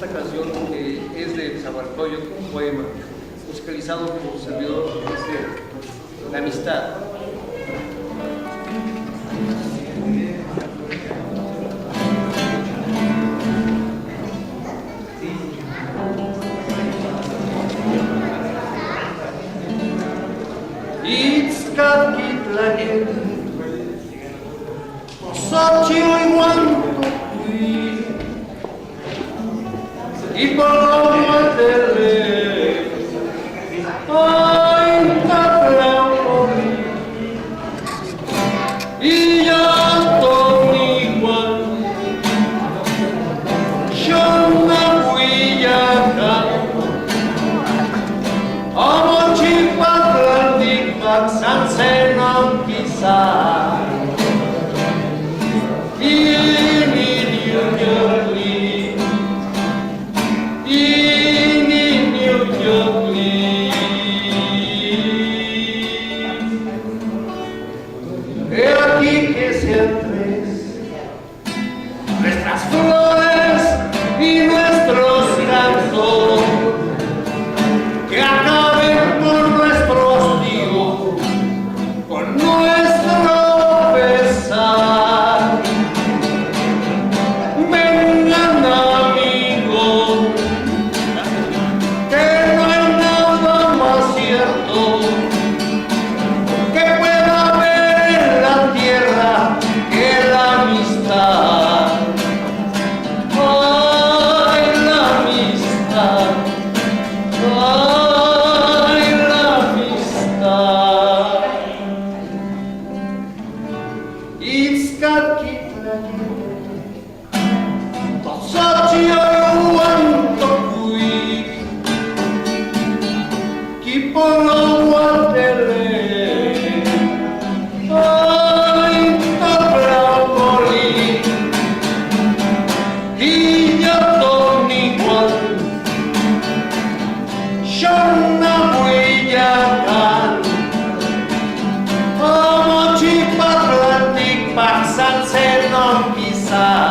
esta canción que es de Zahualcóyotl, un poema musicalizado por su servidor, que es de la amistad. Itzcatitlanet, Xochitl y Palomatelé, ay, Tatlaucomi, y Yantonihuan, Xonahuillacan, Amochipatlantic, Sansenon, quizá, y he aquí que sean tres nuestras flores y nuestros cantos, que acaben con nuestro hostigo, con nuestro pesar. Vengan amigos, que no hay nada más cierto que pueda haber en la tierra que la amistad. Ay, la amistad. Ay, la amistad. Itzcatitlanet, Xochitl, Kipolowatele, ay, Tatlaucoli, y Yantonihuan, Xonahuillacan, Amochipatlantic, Sansenon, quizá.